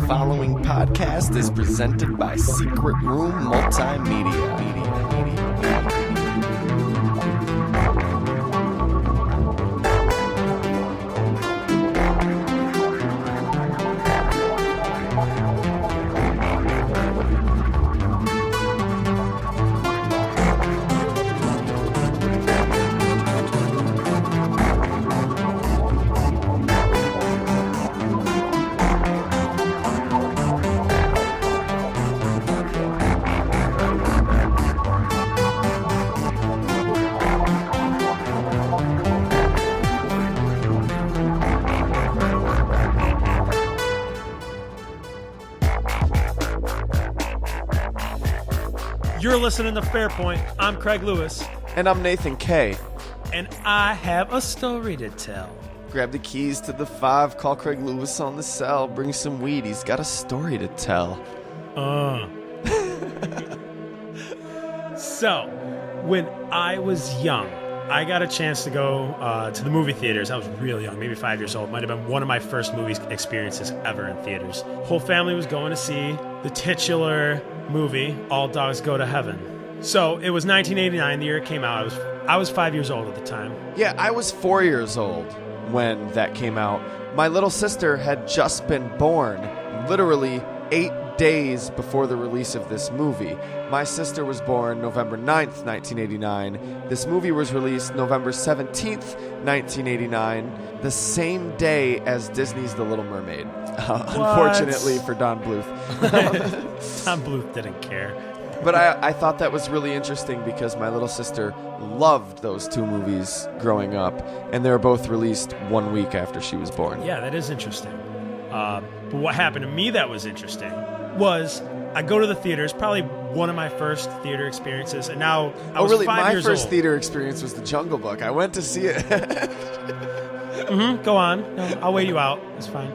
following podcast is presented by Secret Room Multimedia. You're listening to Fairpoint. I'm Craig Lewis. And I'm Nathan K. And I have a story to tell. Grab the keys to the 5, call Craig Lewis on the cell, bring some weed. He's got a story to tell. So, when I was young, I got a chance to go to the movie theaters. I was real young, maybe 5 years old. Might have been one of my first movie experiences ever in theaters. Whole family was going to see the titular movie, All Dogs Go to Heaven. So it was 1989, the year it came out. I was 5 years old at the time. Yeah, I was 4 years old when that came out. My little sister had just been born, literally 8 days before the release of this movie. My sister was born November 9th, 1989. This movie was released November 17th, 1989, the same day as Disney's The Little Mermaid. Unfortunately for Don Bluth. Don Bluth didn't care. But I thought that was really interesting because my little sister loved those two movies growing up, and they were both released 1 week after she was born. Yeah, that is interesting. But what happened to me that was interesting was I go to the theaters, probably one of my first theater experiences, and now I was 5 years old. My first theater experience was The Jungle Book. I went to see it. Go on. No, I'll wait you out. It's fine.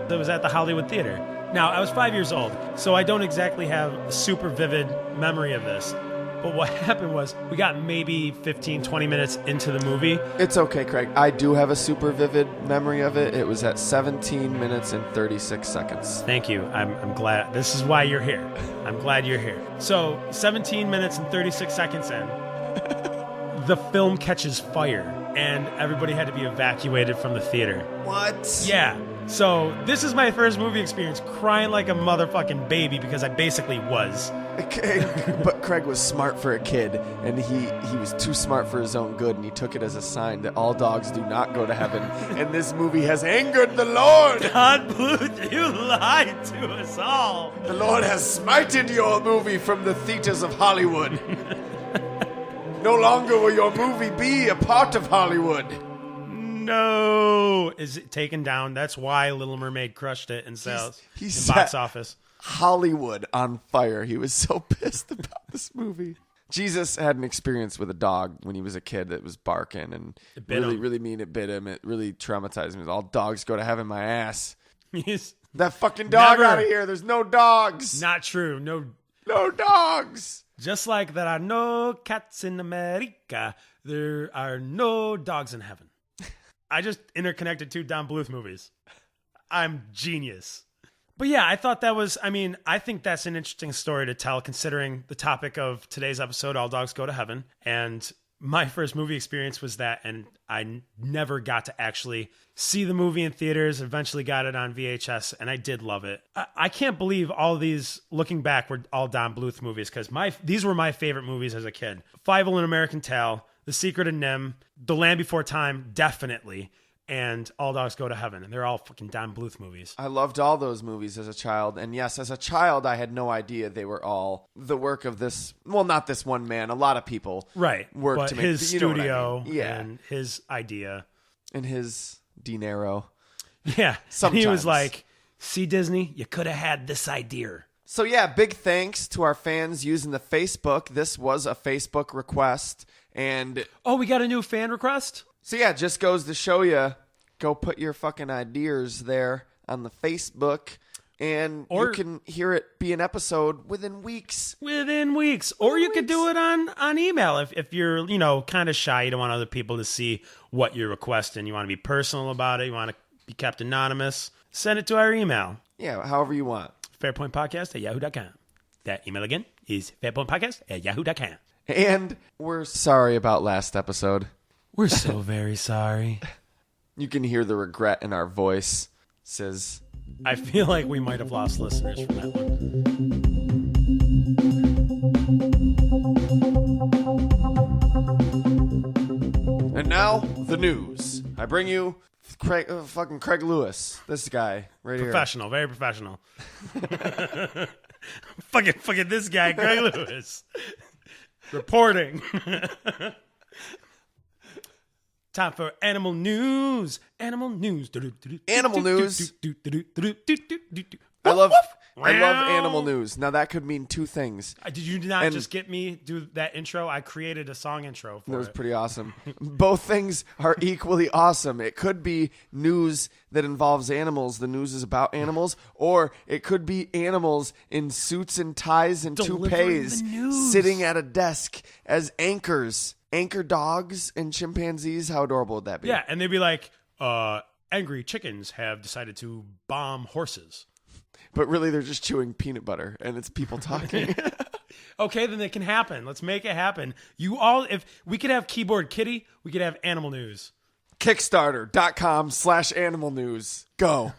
It was at the Hollywood Theater. Now, I was 5 years old, so I don't exactly have a super vivid memory of this. But what happened was we got maybe 15, 20 minutes into the movie. It's okay, Craig. I do have a super vivid memory of it. It was at 17 minutes and 36 seconds. Thank you. I'm glad. This is why you're here. I'm glad you're here. So 17 minutes and 36 seconds in, the film catches fire, and everybody had to be evacuated from the theater. What? Yeah. So this is my first movie experience, crying like a motherfucking baby because I basically was. But Craig was smart for a kid, and he was too smart for his own good, and he took it as a sign that all dogs do not go to heaven, and this movie has angered the Lord. Don Bluth, you lied to us all. The Lord has smited your movie from the theaters of Hollywood. No longer will your movie be a part of Hollywood. No. Is it taken down? That's why Little Mermaid crushed it in sales, in box office. Hollywood on fire. He was so pissed about this movie. Jesus had an experience with a dog when he was a kid that was barking, and really mean it bit him. It really traumatized him. All dogs go to heaven, my ass. That fucking dog out of here. There's no dogs. Not true. No dogs. Just like there are no cats in America, there are no dogs in heaven. I just interconnected two Don Bluth movies. I'm genius. But yeah, I thought that was, I think that's an interesting story to tell considering the topic of today's episode, All Dogs Go to Heaven. And my first movie experience was that, and I never got to actually see the movie in theaters, eventually got it on VHS, and I did love it. I can't believe all these, looking back, were all Don Bluth movies, because these were my favorite movies as a kid. Fievel and American Tail, The Secret of Nim, The Land Before Time, definitely, and All Dogs Go to Heaven. And they're all fucking Don Bluth movies. I loved all those movies as a child. And yes, as a child, I had no idea they were all the work of this, well, not this one man. A lot of people worked to make his studio Yeah. and his idea. And his dinero. Yeah. Sometimes. And he was like, see, Disney, you could have had this idea. So yeah, big thanks to our fans using the Facebook. This was a Facebook request. And we got a new fan request? So yeah, just goes to show you, go put your fucking ideas there on the Facebook, and you can hear it be an episode within weeks. Or you could do it on email if you're, kind of shy. You don't want other people to see what you're requesting. You want to be personal about it. You want to be kept anonymous, send it to our email. Yeah, however you want. fairpointpodcast@yahoo.com. That email again is fairpointpodcast@yahoo.com. And we're sorry about last episode. We're so very sorry. You can hear the regret in our voice. Says, I feel like we might have lost listeners from that one. And now, the news. I bring you fucking Craig Lewis. This guy right here. Professional, very professional. fucking this guy, Craig Lewis. Reporting. Time for animal news. Animal news. Animal news. I love animal news. Now that could mean two things. Did you not just get me do that intro? I created a song intro for it. That was pretty awesome. Both things are equally awesome. It could be news that involves animals. The news is about animals. Or it could be animals in suits and ties and toupees sitting at a desk as anchors. Anchor dogs and chimpanzees. How adorable would that be? Yeah, and they'd be like, angry chickens have decided to bomb horses. But really, they're just chewing peanut butter, and it's people talking. Okay, then it can happen. Let's make it happen. If we could have Keyboard Kitty, we could have animal news. Kickstarter.com/animal news. Go.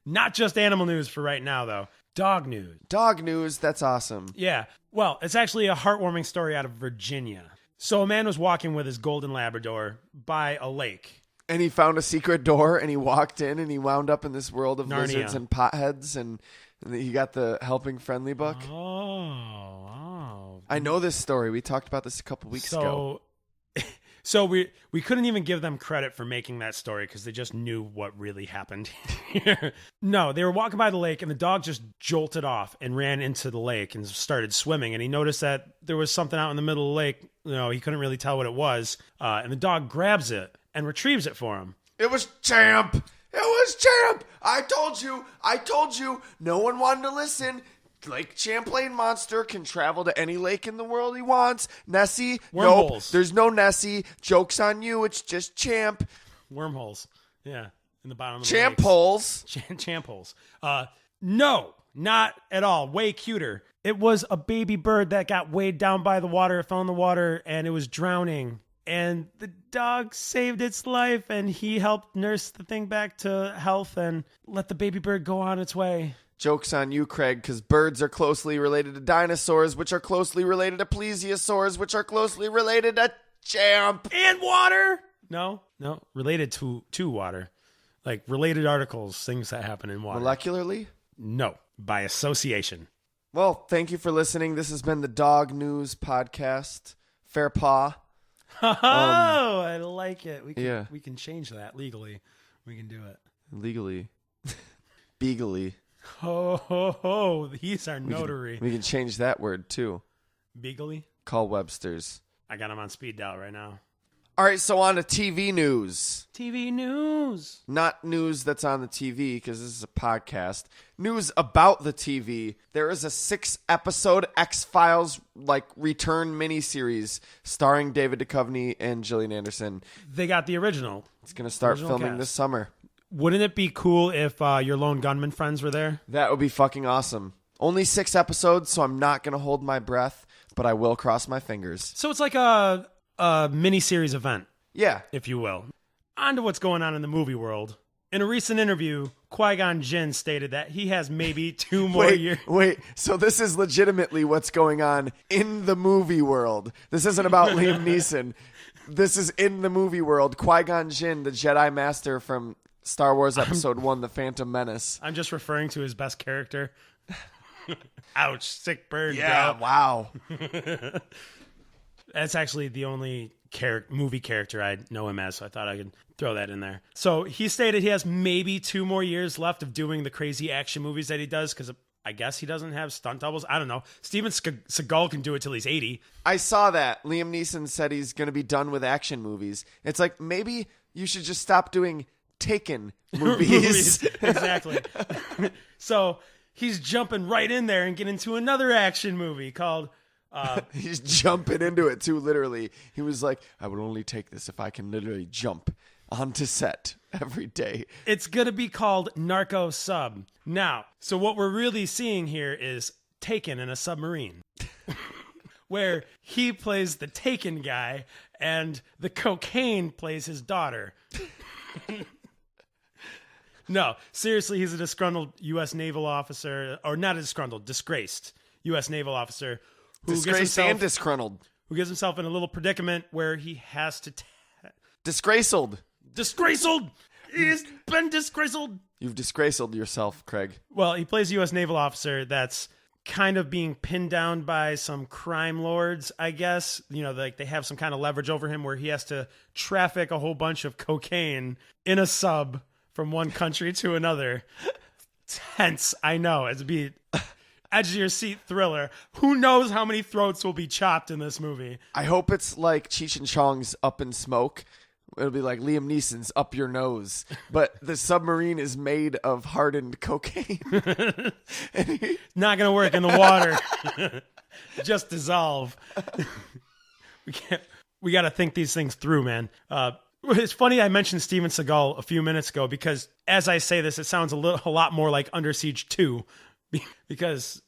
Not just animal news for right now, though. Dog news. Dog news. That's awesome. Yeah. Well, it's actually a heartwarming story out of Virginia. So a man was walking with his golden Labrador by a lake. And he found a secret door, and he walked in, and he wound up in this world of Narnia. lizards and potheads, and he got the Helping Friendly book. Oh. I know this story. We talked about this a couple weeks ago. So we couldn't even give them credit for making that story because they just knew what really happened here. No, they were walking by the lake, and the dog just jolted off and ran into the lake and started swimming. And he noticed that there was something out in the middle of the lake. He couldn't really tell what it was. And the dog grabs it and retrieves it for him. It was Champ. It was Champ. I told you. No one wanted to listen. Lake Champlain Monster can travel to any lake in the world he wants. Nessie, nope, there's no Nessie. Joke's on you. It's just Champ. Wormholes. Yeah, in the bottom of the Champ holes. Champ holes. No, not at all. Way cuter. It was a baby bird that got weighed down by the water. It fell in the water, and it was drowning. And the dog saved its life, and he helped nurse the thing back to health and let the baby bird go on its way. Joke's on you, Craig, because birds are closely related to dinosaurs, which are closely related to plesiosaurs, which are closely related to Champ. And water. No, related to water. Like related articles, things that happen in water. Molecularly? No, by association. Well, thank you for listening. This has been the Dog News Podcast. Fair paw. Oh, I like it. We can change that legally. We can do it. Legally. Beagly. Ho, he's our notary. We can change that word, too. Beagly? Call Webster's. I got him on speed dial right now. All right, so on to TV news. TV news. Not news that's on the TV, because this is a podcast. News about the TV. There is a 6-episode X-Files return miniseries starring David Duchovny and Gillian Anderson. They got the original. It's going to start filming cast this summer. Wouldn't it be cool if your Lone Gunman friends were there? That would be fucking awesome. Only 6 episodes, so I'm not going to hold my breath, but I will cross my fingers. So it's like a mini-series event. Yeah. If you will. On to what's going on in the movie world. In a recent interview, Qui-Gon Jinn stated that he has maybe 2 more years. Wait, so this is legitimately what's going on in the movie world. This isn't about Liam Neeson. This is in the movie world. Qui-Gon Jinn, the Jedi Master from Star Wars Episode 1, The Phantom Menace. I'm just referring to his best character. Ouch, sick bird. Yeah, bro. wow. That's actually the only movie character I know him as, so I thought I could throw that in there. So he stated he has maybe 2 more years left of doing the crazy action movies that he does, because I guess he doesn't have stunt doubles. I don't know. Steven Seagal can do it till he's 80. I saw that. Liam Neeson said he's going to be done with action movies. It's like, maybe you should just stop doing Taken movies. Exactly. So he's jumping right in there and getting into another action movie called... he's jumping into it too, literally. He was like, I would only take this if I can literally jump onto set every day. It's going to be called Narco Sub. Now, so what we're really seeing here is Taken in a submarine, where he plays the Taken guy and the cocaine plays his daughter. No, seriously, he's a disgruntled U.S. naval officer, or not a disgraced U.S. naval officer. Disgraced and disgruntled. Who gets himself in a little predicament where he has to... Disgraced. Disgraced! He's been disgraced! You've disgraced yourself, Craig. Well, he plays a U.S. naval officer that's kind of being pinned down by some crime lords, I guess. You know, like they have some kind of leverage over him where he has to traffic a whole bunch of cocaine in a sub from one country to another. Tense, I know. It'd be edge of your seat thriller. Who knows how many throats will be chopped in this movie? I hope it's like Cheech and Chong's Up in Smoke. It'll be like Liam Neeson's Up Your Nose, but the submarine is made of hardened cocaine. Not gonna work in the water. Just dissolve. We got to think these things through, man. It's funny I mentioned Steven Seagal a few minutes ago because as I say this, it sounds a lot more like Under Siege 2 because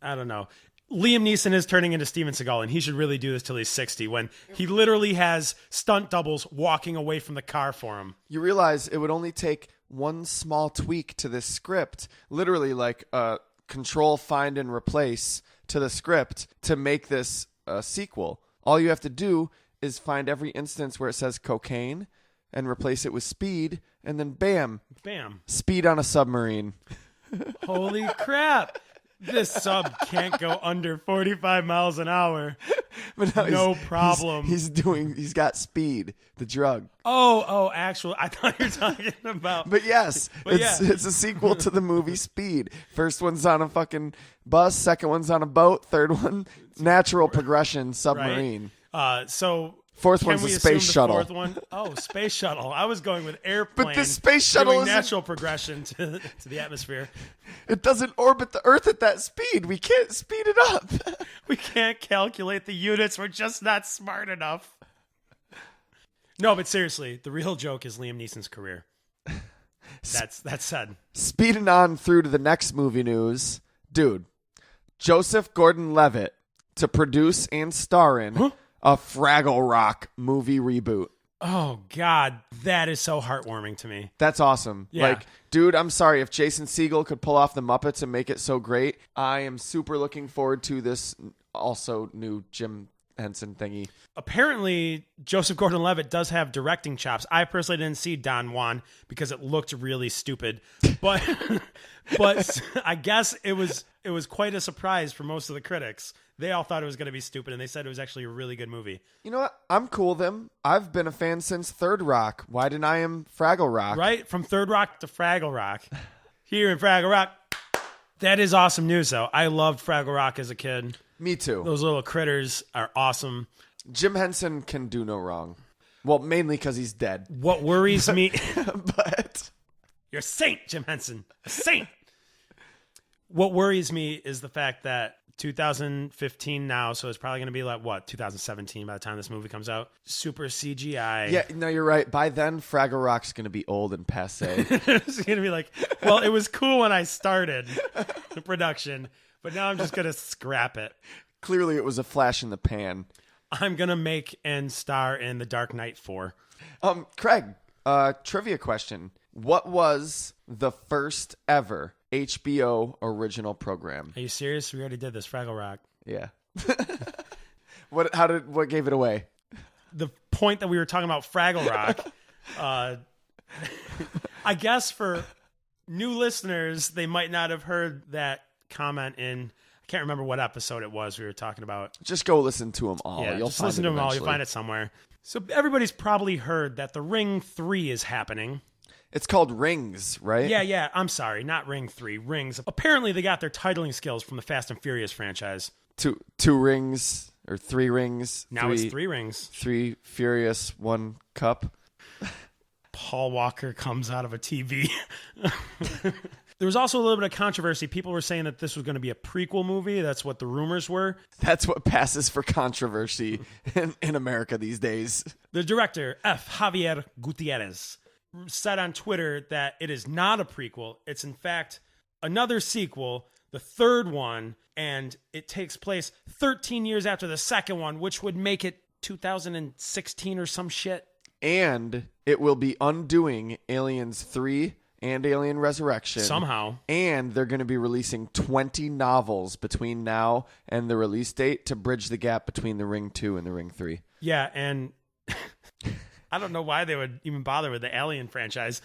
I don't know. Liam Neeson is turning into Steven Seagal, and he should really do this till he's 60 when he literally has stunt doubles walking away from the car for him. You realize it would only take one small tweak to this script, literally like control, find, and replace to the script to make this a sequel. All you have to do is find every instance where it says cocaine and replace it with speed, and then bam. Bam. Speed on a submarine. Holy crap. This sub can't go under 45 miles an hour. But no problem. He's got speed, the drug. Oh, actually, I thought you were talking about. But yes, it's a sequel to the movie Speed. First one's on a fucking bus, second one's on a boat, third one, natural progression, submarine. Right. Fourth one's a space shuttle. Fourth one, space shuttle. I was going with airplane. But the space shuttle is natural progression to the atmosphere. It doesn't orbit the Earth at that speed. We can't speed it up. We can't calculate the units. We're just not smart enough. No, but seriously, the real joke is Liam Neeson's career. That's said. Speeding on through to the next movie news, dude. Joseph Gordon-Levitt to produce and star in a Fraggle Rock movie reboot. Oh, God. That is so heartwarming to me. That's awesome. Yeah. Like, dude, I'm sorry. If Jason Segel could pull off the Muppets and make it so great, I am super looking forward to this also new Jim Henson thingy. Apparently, Joseph Gordon-Levitt does have directing chops. I personally didn't see Don Juan because it looked really stupid. But I guess it was quite a surprise for most of the critics. They all thought it was going to be stupid, and they said it was actually a really good movie. You know what? I'm cool with him. I've been a fan since Third Rock. Why deny him Fraggle Rock? Right? From Third Rock to Fraggle Rock. Here in Fraggle Rock. That is awesome news, though. I loved Fraggle Rock as a kid. Me too. Those little critters are awesome. Jim Henson can do no wrong. Well, mainly because he's dead. What worries me... But... You're a saint, Jim Henson. A saint! What worries me is the fact that 2015 now, so it's probably going to be like, 2017 by the time this movie comes out? Super CGI. Yeah, no, you're right. By then, Fraggle Rock's going to be old and passé. It's going to be like, well, it was cool when I started the production, but now I'm just going to scrap it. Clearly, it was a flash in the pan. I'm going to make and star in The Dark Knight 4. Craig, trivia question. What was the first ever HBO original program? Are you serious? We already did this, Fraggle Rock. Yeah. What gave it away? The point that we were talking about Fraggle Rock. I guess for new listeners, they might not have heard that comment in, I can't remember what episode it was we were talking about. Just go listen to them all. Yeah, You'll just find listen it to them all. eventually. You'll find it somewhere. So everybody's probably heard that The Ring 3 is happening. It's called Rings, right? Yeah. I'm sorry, not Ring 3. Rings. Apparently, they got their titling skills from the Fast and Furious franchise. Two rings or three rings. Now it's 3 rings. 3 Furious, 1 cup. Paul Walker comes out of a TV. There was also a little bit of controversy. People were saying that this was going to be a prequel movie. That's what the rumors were. That's what passes for controversy in America these days. The director, F. Javier Gutierrez, said on Twitter that it is not a prequel. It's, in fact, another sequel, the third one, and it takes place 13 years after the second one, which would make it 2016 or some shit. And it will be undoing Aliens 3 and Alien Resurrection. Somehow. And they're going to be releasing 20 novels between now and the release date to bridge the gap between The Ring 2 and The Ring 3. Yeah, and I don't know why they would even bother with the Alien franchise.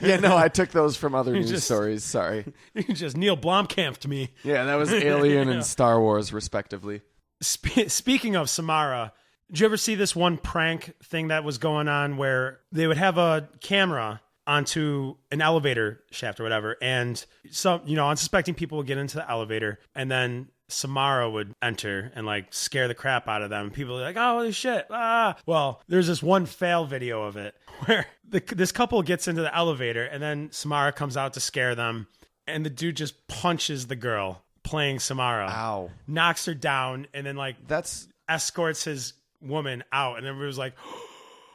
Yeah, no, I took those from other news stories. Sorry. You just Neil Blomkamp'd me. Yeah, that was Alien and Star Wars, respectively. Speaking of Samara, did you ever see this one prank thing that was going on where they would have a camera onto an elevator shaft or whatever, and some, unsuspecting people would get into the elevator, and then Samara would enter and like scare the crap out of them. And people are like, "Oh, holy shit!" Ah, well, there's this one fail video of it where this couple gets into the elevator, and then Samara comes out to scare them, and the dude just punches the girl playing Samara. Ow! Knocks her down, and then that's escorts his woman out, and everybody was like.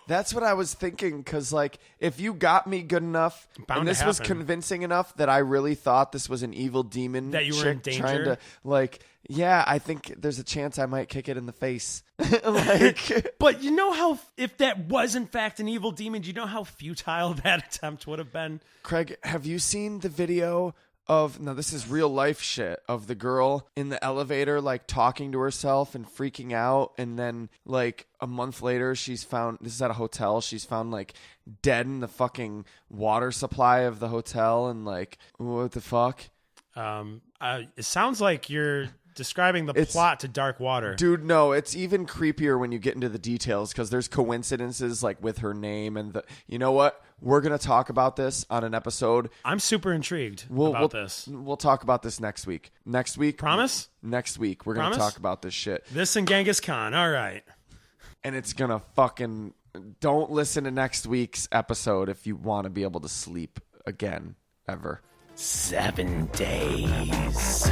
That's what I was thinking, because, if you got me good enough, and this was convincing enough that I really thought this was an evil demon that you were in danger, trying to, I think there's a chance I might kick it in the face. But you know how, if that was in fact an evil demon, do you know how futile that attempt would have been? Craig, have you seen the video this is real life shit, of the girl in the elevator, talking to herself and freaking out. And then a month later, she's found, this is at a hotel, she's found dead in the fucking water supply of the hotel. And what the fuck? It sounds like you're describing the plot to Dark Water. Dude, no, it's even creepier when you get into the details, because there's coincidences with her name and you know what? We're going to talk about this on an episode. I'm super intrigued about this. We'll talk about this next week. Next week? Promise? Next week. We're going to talk about this shit. This and Genghis Khan. All right. And it's going to fucking... Don't listen to next week's episode if you want to be able to sleep again, ever. 7 days.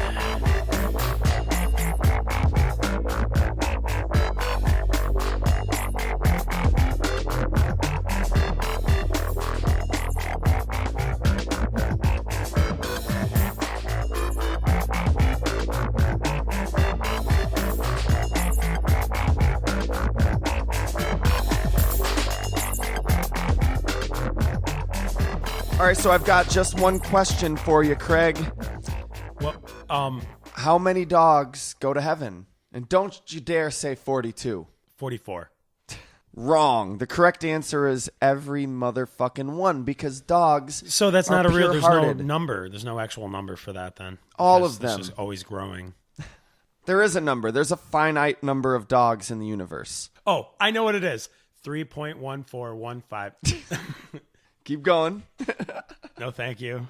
All right, so I've got just one question for you, Craig. Well, how many dogs go to heaven? And don't you dare say 42. 44. Wrong. The correct answer is every motherfucking one, because dogs. So that's not a real. There's pure-hearted. No number. There's no actual number for that then. All of them. It's just always growing. There is a number. There's a finite number of dogs in the universe. Oh, I know what it is. 3.1415. Keep going. No, thank you.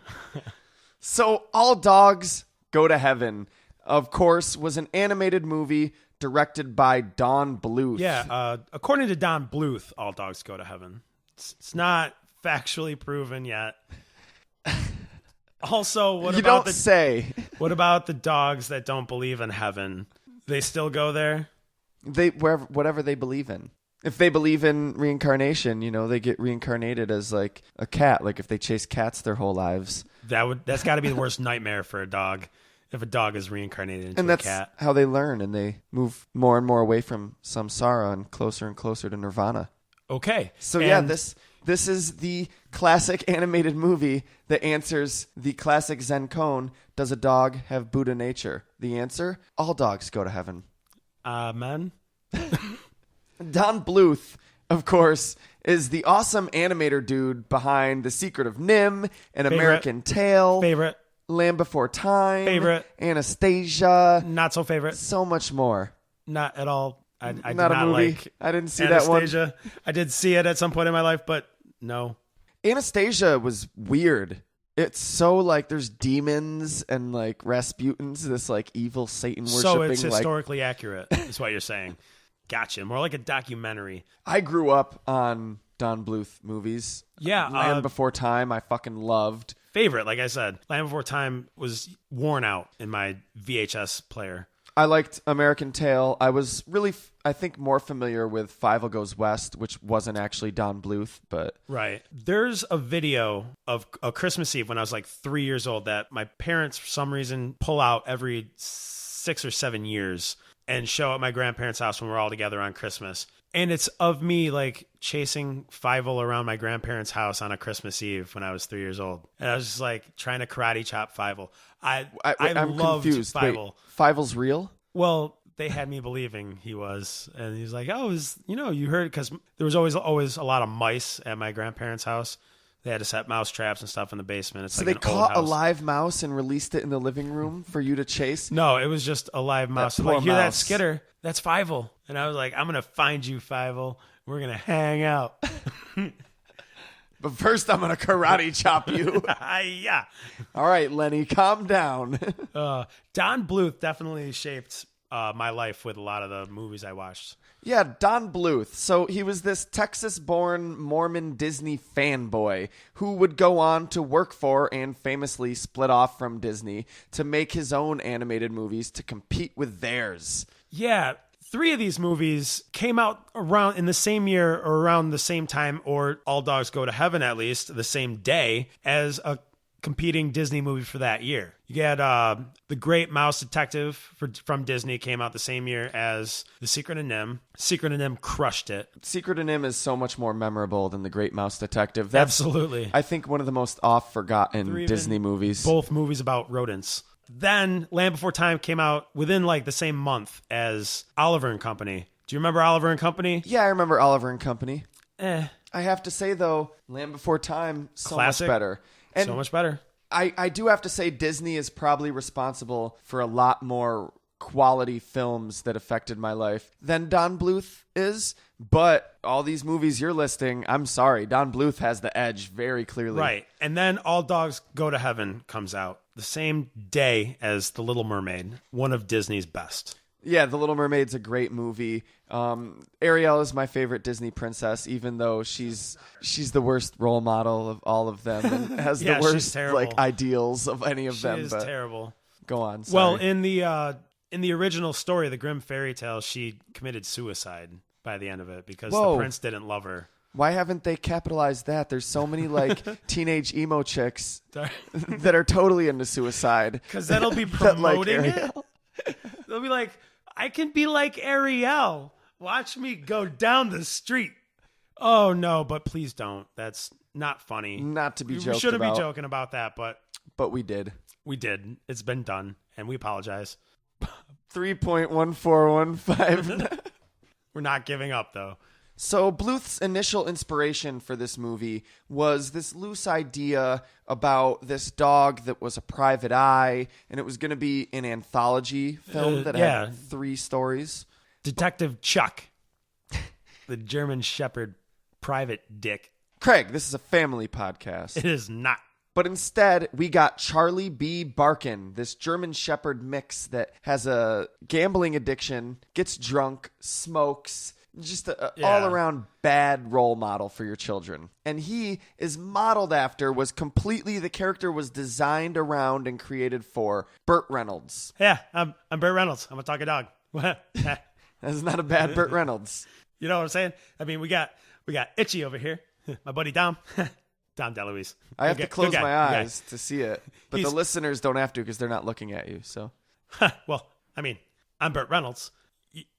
So All Dogs Go to Heaven, of course, was an animated movie directed by Don Bluth. Yeah, according to Don Bluth, All Dogs Go to Heaven. It's not factually proven yet. Also, what about the dogs that don't believe in heaven? They still go there? Whatever they believe in. If they believe in reincarnation, they get reincarnated as a cat. If they chase cats their whole lives. That's got to be the worst nightmare for a dog. If a dog is reincarnated into a cat. And that's how they learn, and they move more and more away from samsara and closer to nirvana. Okay. So this is the classic animated movie that answers the classic Zen koan, does a dog have Buddha nature? The answer, all dogs go to heaven. Amen. Don Bluth, of course, is the awesome animator dude behind The Secret of Nim, An American Tale. Favorite. Land Before Time. Favorite. Anastasia. Not so favorite. So much more. Not at all. I did not not a movie. like I didn't see Anastasia. that one. I did see it at some point in my life, but no. Anastasia was weird. It's so there's demons and Rasputins, this evil Satan worshipping. So it's historically accurate, is what you're saying. Gotcha. More like a documentary. I grew up on Don Bluth movies. Yeah. Land Before Time, I fucking loved. favorite. Like I said, Land Before Time was worn out in my VHS player. I liked American Tail. I was really, I think, more familiar with Fievel Goes West, which wasn't actually Don Bluth, but... Right. There's a video of a Christmas Eve when I was like 3 years old that my parents, for some reason, pull out every 6 or 7 years and show at my grandparents' house when we're all together on Christmas. And it's of me like chasing Fievel around my grandparents' house on a Christmas Eve when I was 3 years old. And I was just like trying to karate chop Fievel. I'm loved confused. Fievel. Wait, Fievel's real? Well, they had me believing he was. And he's like, oh, you heard, because there was always a lot of mice at my grandparents' house. They had to set mouse traps and stuff in the basement. It's so like they caught a live mouse and released it in the living room for you to chase? No, it was just a live mouse. That Like, poor hear that mouse. skitter? That's Fievel. And I was like, I'm going to find you, Fievel. We're going to hang out. But first I'm going to karate chop you. Yeah. All right, Lenny, calm down. Don Bluth definitely shaped my life with a lot of the movies I watched. Yeah, Don Bluth. So he was this Texas-born Mormon Disney fanboy who would go on to work for and famously split off from Disney to make his own animated movies to compete with theirs. Yeah. 3 of these movies came out around in the same year or around the same time, or All Dogs Go to Heaven at least, the same day as a competing Disney movie for that year. You had The Great Mouse Detective from Disney came out the same year as The Secret of NIMH. Secret of NIMH crushed it. Secret of NIMH is so much more memorable than The Great Mouse Detective. That's, Absolutely. I think, one of the most oft-forgotten Disney movies. Both movies about rodents. Then Land Before Time came out within like the same month as Oliver and Company. Do you remember Oliver and Company? Yeah, I remember Oliver and Company. I have to say, though, Land Before Time, so Classic. much better. And so much better. I do have to say Disney is probably responsible for a lot more quality films that affected my life than Don Bluth is. But all these movies you're listing, I'm sorry, Don Bluth has the edge very clearly. Right. And then All Dogs Go to Heaven comes out the same day as The Little Mermaid, one of Disney's best. Yeah, The Little Mermaid's a great movie. Ariel is my favorite Disney princess, even though she's the worst role model of all of them and has Yeah, the worst like ideals of any of them. She is but terrible. Go on. Sorry. Well, in the original story, the Grimm fairy tale, she committed suicide by the end of it because the prince didn't love her. Why haven't they capitalized that? There's so many like teenage emo chicks that are totally into suicide. Because that'll be promoting it. They'll be like, I can be like Ariel. Watch me go down the street. Oh, no, but please don't. That's not funny. Not to be joked about. We shouldn't be joking about that, but we did. We did. It's been done, and we apologize. 3.1415. We're not giving up, though. So Bluth's initial inspiration for this movie was this loose idea about this dog that was a private eye, and it was going to be an anthology film that had 3 stories. Detective Chuck, the German Shepherd private dick. Craig, this is a family podcast. It is not. But instead, we got Charlie B. Barkin, this German Shepherd mix that has a gambling addiction, gets drunk, smokes, just all-around bad role model for your children. And he is modeled after, the character was designed around and created for Burt Reynolds. Yeah, I'm Burt Reynolds. I'm a talking dog. That's not a bad Burt Reynolds. You know what I'm saying? I mean, we got Itchy over here, my buddy Dom. Dom DeLuise. I have to close my eyes to see it, but the listeners don't have to because they're not looking at you. So, well, I mean, I'm Burt Reynolds.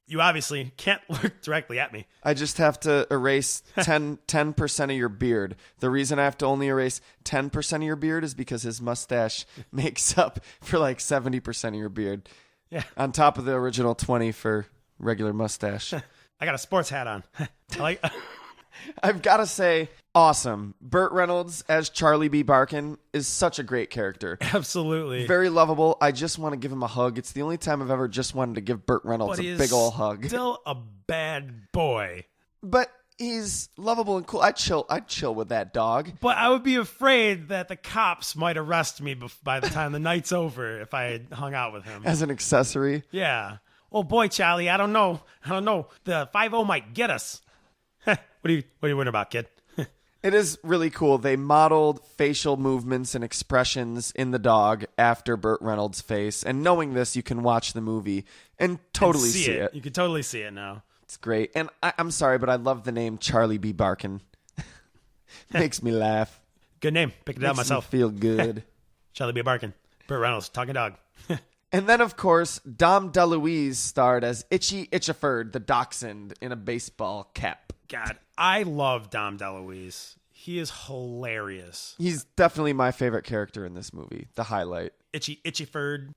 You obviously can't look directly at me. I just have to erase 10% of your beard. The reason I have to only erase 10% of your beard is because his mustache makes up for like 70% of your beard. Yeah. On top of the original 20 for regular mustache. I got a sports hat on. I've got to say, awesome. Burt Reynolds as Charlie B. Barkin is such a great character. Absolutely. Very lovable. I just want to give him a hug. It's the only time I've ever just wanted to give Burt Reynolds a big ol' hug. Still a bad boy. But he's lovable and cool. I'd chill with that dog. But I would be afraid that the cops might arrest me by the time the night's over if I had hung out with him. As an accessory? Yeah. Oh boy, Charlie, I don't know. The 5-0 might get us. What are you worried about, kid? It is really cool. They modeled facial movements and expressions in the dog after Burt Reynolds' face. And knowing this, you can watch the movie and totally see it. You can totally see it now. It's great. And I'm sorry, but I love the name Charlie B. Barkin. Makes me laugh. Good name. Picked it out myself. Makes me feel good. Charlie B. Barkin. Burt Reynolds. Talking dog. And then, of course, Dom DeLuise starred as Itchy Itchiford, the dachshund, in a baseball cap. God, I love Dom DeLuise. He is hilarious. He's definitely my favorite character in this movie, the highlight. Itchyford.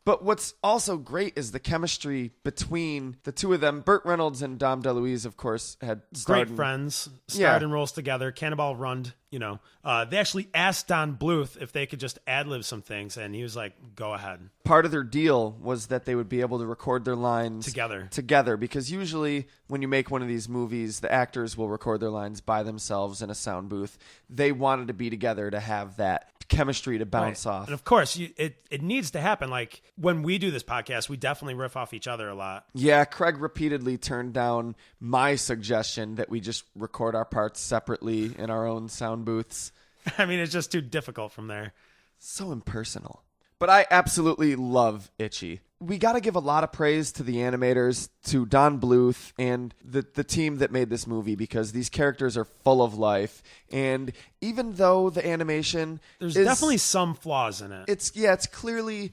But what's also great is the chemistry between the two of them. Burt Reynolds and Dom DeLuise, of course, had starred Great friends. Starred in roles together. Cannonball Run, They actually asked Don Bluth if they could just ad-lib some things, and he was like, go ahead. Part of their deal was that they would be able to record their lines together, because usually when you make one of these movies, the actors will record their lines by themselves in a sound booth. They wanted to be together to have that chemistry to bounce off. And of course, it needs to happen. Like when we do this podcast, we definitely riff off each other a lot. Yeah, Craig repeatedly turned down my suggestion that we just record our parts separately in our own sound booths. I mean, it's just too difficult from there. So impersonal. But I absolutely love Itchy. We got to give a lot of praise to the animators, to Don Bluth, and the team that made this movie, because these characters are full of life. And even though the animation There's definitely some flaws in it. It's clearly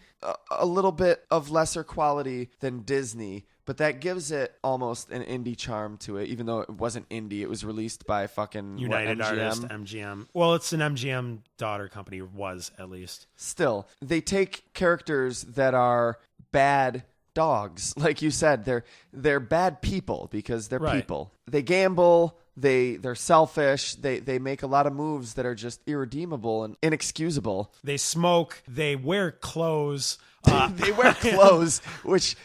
a little bit of lesser quality than Disney, but that gives it almost an indie charm to it, even though it wasn't indie. It was released by fucking United MGM? Artists, MGM. Well, it's an MGM daughter company, was at least. Still, they take characters that are bad dogs. Like you said, they're bad people because they're people. They gamble, they're selfish, they make a lot of moves that are just irredeemable and inexcusable. They smoke, they wear clothes. They wear clothes, which...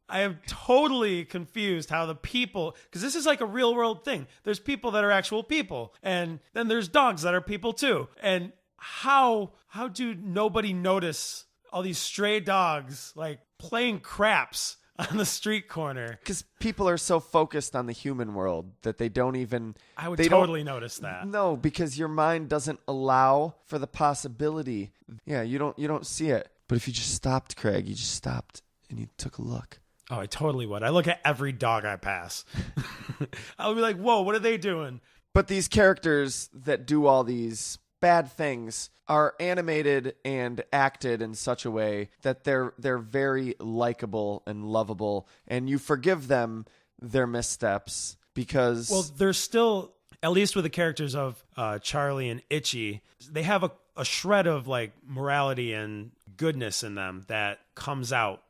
I am totally confused how the people, because this is like a real world thing. There's people that are actual people, and then there's dogs that are people too. And how do nobody notice all these stray dogs like playing craps on the street corner? Because people are so focused on the human world that they don't even... I would totally notice that. No, because your mind doesn't allow for the possibility. Yeah, you don't see it. But if you just stopped, Craig, you just stopped and you took a look. Oh, I totally would. I look at every dog I pass. I'll be like, whoa, what are they doing? But these characters that do all these bad things are animated and acted in such a way that they're very likable and lovable, and you forgive them their missteps because... Well, they're still, at least with the characters of Charlie and Itchy, they have a shred of like morality and goodness in them that comes out,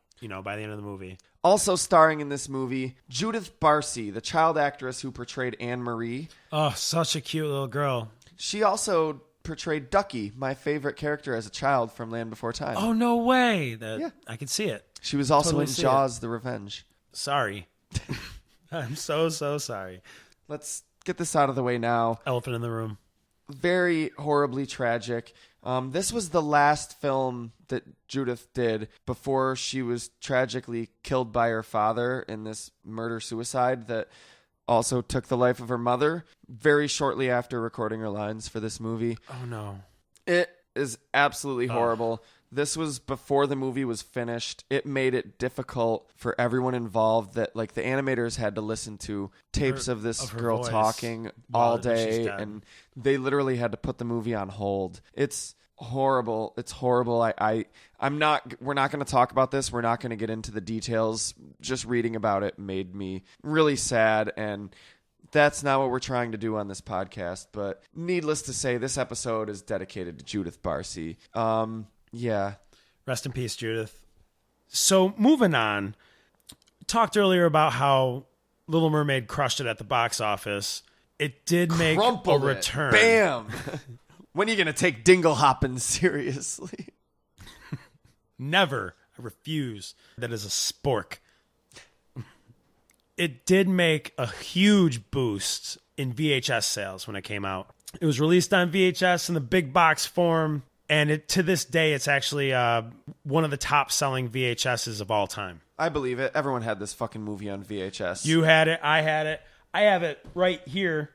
by the end of the movie. Also starring in this movie, Judith Barcy, the child actress who portrayed Anne-Marie. Oh, such a cute little girl. She also portrayed Ducky, my favorite character as a child from Land Before Time. Oh, no way. Yeah. I can see it. She was also in Jaws: The Revenge. Sorry. I'm so sorry. Let's get this out of the way now. Elephant in the room. Very horribly tragic. This was the last film that Judith did before she was tragically killed by her father in this murder-suicide that also took the life of her mother very shortly after recording her lines for this movie. Oh, no. It is absolutely horrible. This was before the movie was finished. It made it difficult for everyone involved that, like, the animators had to listen to tapes of this girl talking all day, and they literally had to put the movie on hold. It's horrible. It's horrible. We're not going to talk about this. We're not going to get into the details. Just reading about it made me really sad, and that's not what we're trying to do on this podcast. But needless to say, this episode is dedicated to Judith Barcy. Yeah. Rest in peace, Judith. So moving on, talked earlier about how Little Mermaid crushed it at the box office. It did make a return. Bam! When are you going to take Dingle Hoppin' seriously? Never. I refuse. That is a spork. It did make a huge boost in VHS sales when it came out. It was released on VHS in the big box form. And to this day, it's actually one of the top-selling VHSs of all time. I believe it. Everyone had this fucking movie on VHS. You had it. I had it. I have it right here,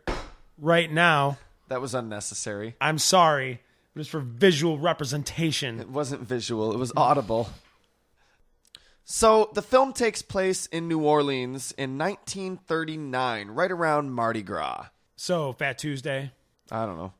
right now. That was unnecessary. I'm sorry. It was for visual representation. It wasn't visual. It was audible. So the film takes place in New Orleans in 1939, right around Mardi Gras. So, Fat Tuesday. I don't know.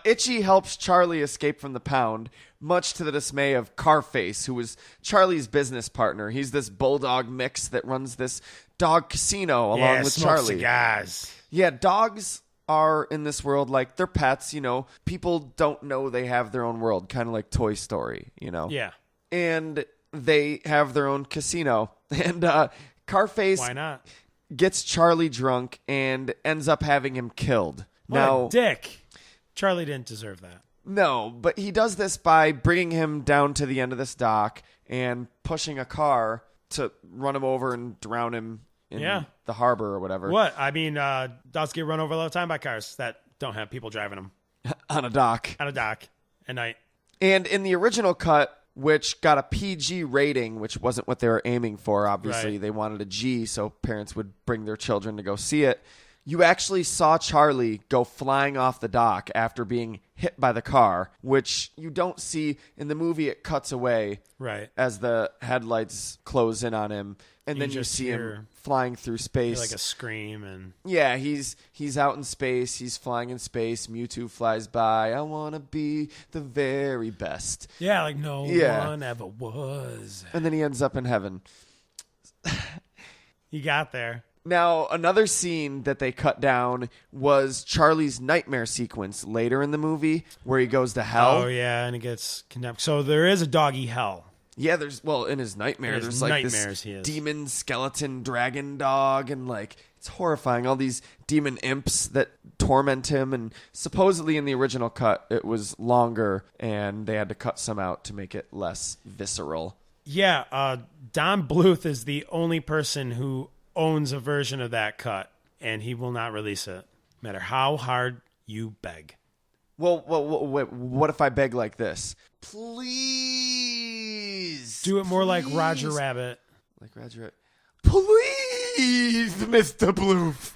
Itchy helps Charlie escape from the pound, much to the dismay of Carface, who was Charlie's business partner. He's this bulldog mix that runs this dog casino along with Charlie. Cigars. Yeah, dogs are in this world like they're pets, you know. People don't know they have their own world, kind of like Toy Story, you know. Yeah. And they have their own casino. And Carface Why not? gets Charlie drunk and ends up having him killed. What a dick. Charlie didn't deserve that. No, but he does this by bringing him down to the end of this dock and pushing a car to run him over and drown him in the harbor or whatever. What? I mean, dogs get run over all the time by cars that don't have people driving them. On a dock. On a dock at night. And in the original cut, which got a PG rating, which wasn't what they were aiming for, obviously. Right. They wanted a G so parents would bring their children to go see it. You actually saw Charlie go flying off the dock after being hit by the car, which you don't see in the movie. It cuts away as the headlights close in on him, and then you see him flying through space. Like a scream. And yeah, he's out in space. He's flying in space. Mewtwo flies by. I want to be the very best. Yeah, like no one ever was. And then he ends up in heaven. He got there. Now, another scene that they cut down was Charlie's nightmare sequence later in the movie where he goes to hell. Oh, yeah, and he gets condemned. So there is a doggy hell. Yeah, in his nightmare, there's like this demon skeleton dragon dog, and like it's horrifying. All these demon imps that torment him, and supposedly in the original cut, it was longer, and they had to cut some out to make it less visceral. Yeah, Don Bluth is the only person who owns a version of that cut, and he will not release it, no matter how hard you beg. Well, what if I beg like this? Please. Do it more like Roger Rabbit. Like Roger Rabbit. Please, Mr. Bluth.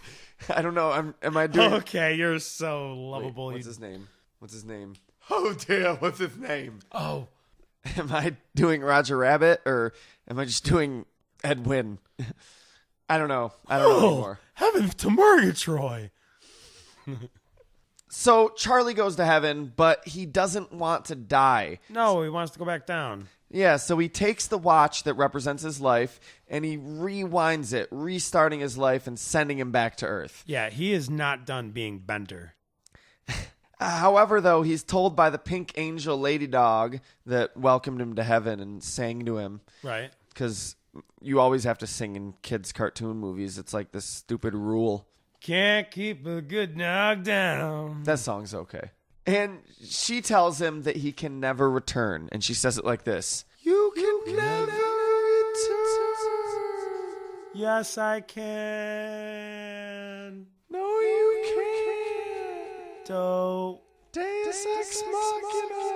I don't know. Am I doing... Okay, you're so lovable. Wait, what's his name? Oh, dear. What's his name? Oh. Am I doing Roger Rabbit, or am I just doing Ed Wynn? I don't know. I don't know anymore. Heavens to Murgatroyd. So Charlie goes to heaven, but he doesn't want to die. No, he wants to go back down. Yeah, so he takes the watch that represents his life, and he rewinds it, restarting his life and sending him back to Earth. Yeah, he is not done being Bender. However, though, he's told by the pink angel lady dog that welcomed him to heaven and sang to him. Right. Because you always have to sing in kids' cartoon movies. It's like this stupid rule. Can't keep a good dog down. That song's okay. And she tells him that he can never return. And she says it like this. You can never return. Yes, I can. No, you can't. Don't. Deus ex machina.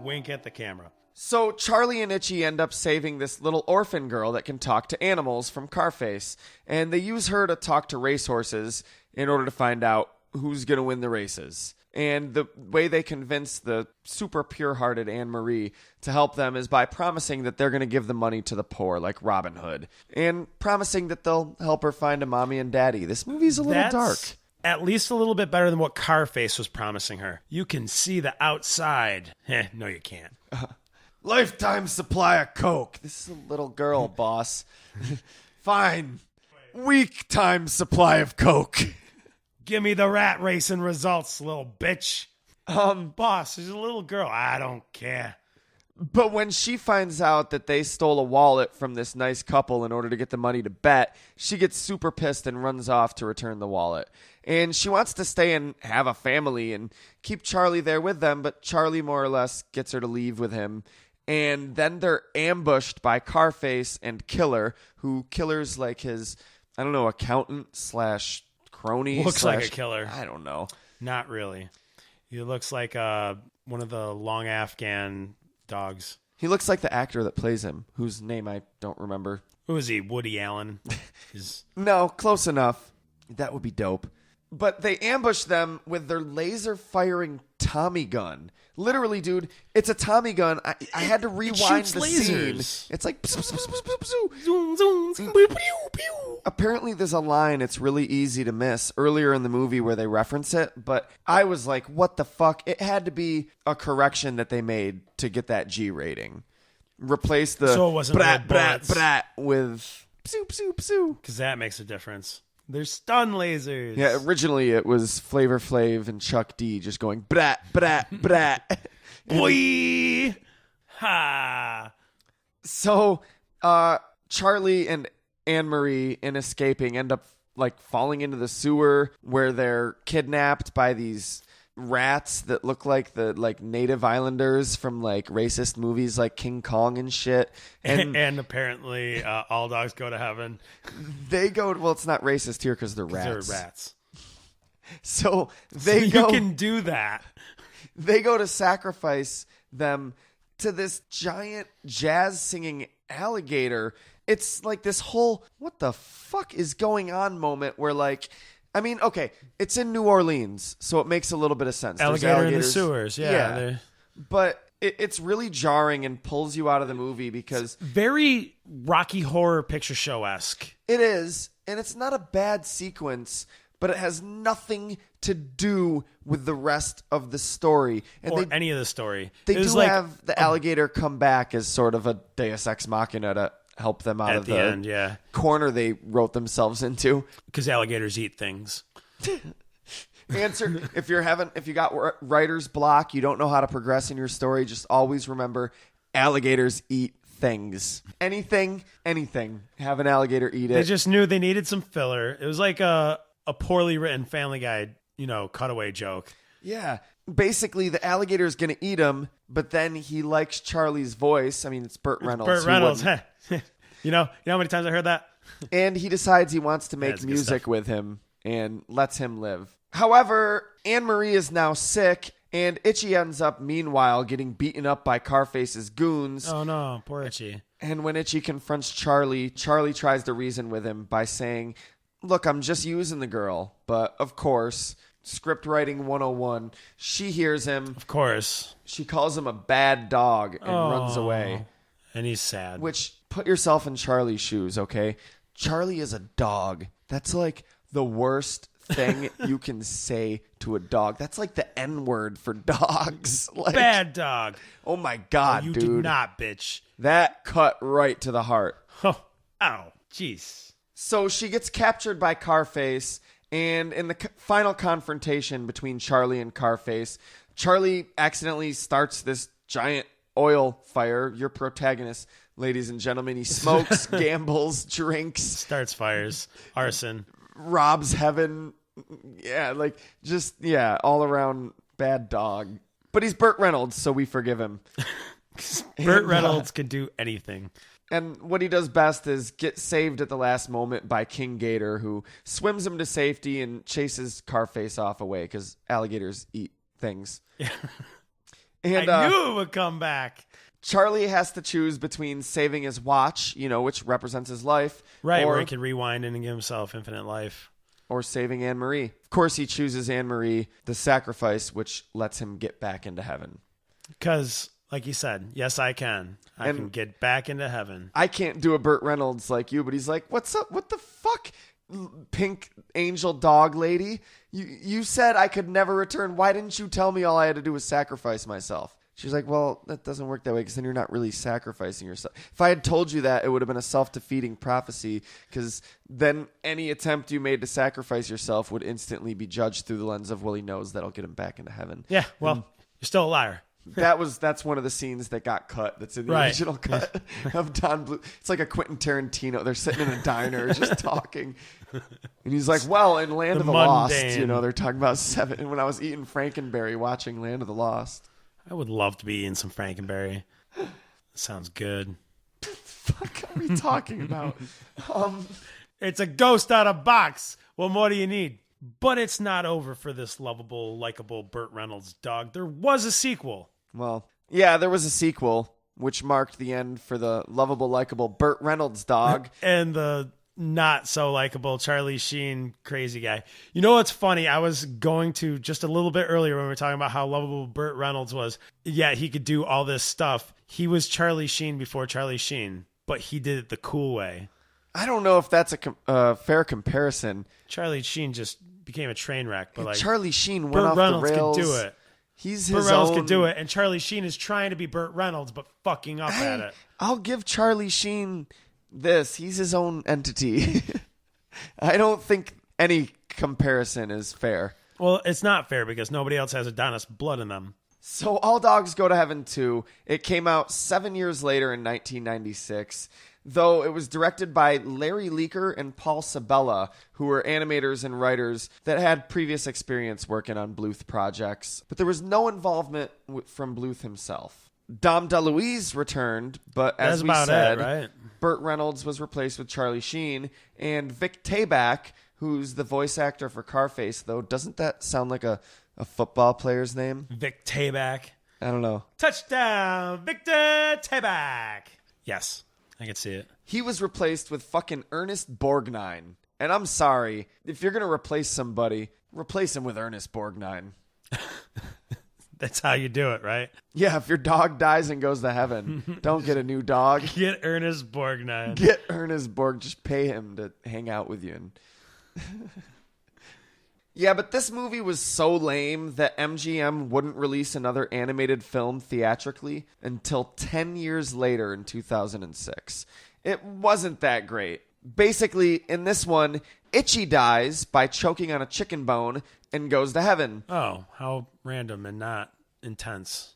Wink at the camera. So Charlie and Itchy end up saving this little orphan girl that can talk to animals from Carface. And they use her to talk to racehorses in order to find out who's going to win the races. And the way they convince the super pure-hearted Anne-Marie to help them is by promising that they're going to give the money to the poor, like Robin Hood. And promising that they'll help her find a mommy and daddy. This movie's a little dark. At least a little bit better than what Carface was promising her. You can see the outside. No, you can't. Lifetime supply of Coke. This is a little girl, boss. Fine. Week time supply of Coke. Give me the rat racing results, little bitch. Boss, she's a little girl. I don't care. But when she finds out that they stole a wallet from this nice couple in order to get the money to bet, she gets super pissed and runs off to return the wallet. And she wants to stay and have a family and keep Charlie there with them, but Charlie more or less gets her to leave with him. And then they're ambushed by Carface and Killer, who Killer's like his, I don't know, accountant slash crony. Looks like a killer. I don't know. Not really. He looks like one of the long Afghan dogs. He looks like the actor that plays him, whose name I don't remember. Who is he? Woody Allen? No, close enough. That would be dope. But they ambush them with their laser-firing Tommy gun. Literally, dude, it's a Tommy gun. I had to rewind the lasers. scene. It's like... Zoom, zoom, zoom, pew, pew, pew. Apparently, there's a line it's really easy to miss earlier in the movie where they reference it. But I was like, what the fuck? It had to be a correction that they made to get that G rating. Replace the So it wasn't brat, real brat, bullets. brat with psoo, psoo, psoo. Because that makes a difference. They're stun lasers. Yeah, originally it was Flavor Flav and Chuck D just going brat, brat, brat. Boy! Ha! So, Charlie and Anne-Marie, in escaping, end up like falling into the sewer where they're kidnapped by these rats that look like the native islanders from like racist movies like King Kong and shit. And apparently all dogs go to heaven. They go, well, it's not racist here because they're rats. They're rats. So You can do that. They go to sacrifice them to this giant jazz singing alligator. It's like this whole what the fuck is going on moment where like, I mean, okay, it's in New Orleans, so it makes a little bit of sense. There's Alligator in the alligators. sewers. Yeah. But it's really jarring and pulls you out of the movie because Very Rocky Horror Picture Show-esque. it is, and it's not a bad sequence, but it has nothing to do with the rest of the story. And Or any of the story. they It was do like have the alligator come back as sort of a Deus Ex Machina to help them out at of the end, yeah. corner they wrote themselves into. Because alligators eat things. Answer: if you got writer's block, you don't know how to progress in your story, just always remember alligators eat things. Anything, have an alligator eat They it. just knew they needed some filler. It was like a poorly written Family Guy, cutaway joke. Yeah. Basically, the alligator's going to eat him, but then he likes Charlie's voice. I mean, it's Burt Reynolds. Burt Reynolds. You know how many times I heard that? And he decides he wants to make That's good music stuff. with him and lets him live. However, Anne-Marie is now sick, and Itchy ends up, meanwhile, getting beaten up by Carface's goons. Oh no, poor Itchy. And when Itchy confronts Charlie, Charlie tries to reason with him by saying, look, I'm just using the girl. But, of course, script writing 101, she hears him. Of course. She calls him a bad dog and runs away. And he's sad. Which, put yourself in Charlie's shoes, okay? Charlie is a dog. That's like the worst thing you can say to a dog. That's like the N-word for dogs. Like, Bad dog. oh my God, You dude. did not, bitch. That cut right to the heart. Oh, ow. Jeez. So she gets captured by Carface, and in the final confrontation between Charlie and Carface, Charlie accidentally starts this giant oil fire. Your protagonist, ladies and gentlemen, he smokes, gambles, drinks, Starts fires. Arson. robs heaven. Yeah, all around bad dog. But he's Burt Reynolds, so we forgive him. Burt Reynolds can do anything. And what he does best is get saved at the last moment by King Gator, who swims him to safety and chases Carface off away because alligators eat things. Yeah. And I knew it would come back. Charlie has to choose between saving his watch, which represents his life, Right, or, where he can rewind and give himself infinite life. or saving Anne-Marie. Of course, he chooses Anne-Marie, the sacrifice, which lets him get back into heaven. Because, like you said, yes, I can. I can get back into heaven. I can't do a Burt Reynolds like you, but he's like, what's up? What the fuck, pink angel dog lady? You said I could never return. Why didn't you tell me all I had to do was sacrifice myself? She's like, well, that doesn't work that way because then you're not really sacrificing yourself. If I had told you that, it would have been a self-defeating prophecy because then any attempt you made to sacrifice yourself would instantly be judged through the lens of, well, he knows that'll get him back into heaven. Yeah, well, you're still a liar. That's one of the scenes that got cut. That's in the Right. original cut of Don Bluth. It's like a Quentin Tarantino. They're sitting in a diner just talking, and he's like, "Well, in Land The of the Lost, mundane. they're talking about 7." And when I was eating Frankenberry watching Land of the Lost, I would love to be eating some Frankenberry. Sounds good. fuck, are we talking about? It's a ghost out of box. What more do you need? But it's not over for this lovable, likable Burt Reynolds dog. There was a sequel. Well, yeah, there was a sequel which marked the end for the lovable, likable Burt Reynolds dog. And the not so likable Charlie Sheen crazy guy. You know what's funny? I was going to just a little bit earlier when we were talking about how lovable Burt Reynolds was. Yeah, he could do all this stuff. He was Charlie Sheen before Charlie Sheen, but he did it the cool way. I don't know if that's a fair comparison. Charlie Sheen just became a train wreck, but like Charlie Sheen went Burt off Reynolds the rails. could do it. He's Burt his Reynolds own... could do it, and Charlie Sheen is trying to be Burt Reynolds, but fucking up at it. I'll give Charlie Sheen this. He's his own entity. I don't think any comparison is fair. Well, it's not fair because nobody else has Adonis blood in them. So All Dogs Go to Heaven 2, it came out 7 years later in 1996, though it was directed by Larry Leaker and Paul Sabella, who were animators and writers that had previous experience working on Bluth projects. But there was no involvement from Bluth himself. Dom DeLuise returned, but as we said, right? Burt Reynolds was replaced with Charlie Sheen, and Vic Tayback, who's the voice actor for Carface, though, doesn't that sound like a football player's name? Vic Tayback. I don't know. Touchdown, Victor Tayback. Yes, I can see it. He was replaced with fucking Ernest Borgnine. And I'm sorry, if you're going to replace somebody, replace him with Ernest Borgnine. That's how you do it, right? Yeah, if your dog dies and goes to heaven, don't get a new dog. Get Ernest Borgnine. Get Ernest Borg. Just pay him to hang out with you. Yeah, but this movie was so lame that MGM wouldn't release another animated film theatrically until 10 years later in 2006. It wasn't that great. Basically, in this one, Itchy dies by choking on a chicken bone and goes to heaven. Oh, how random and not intense.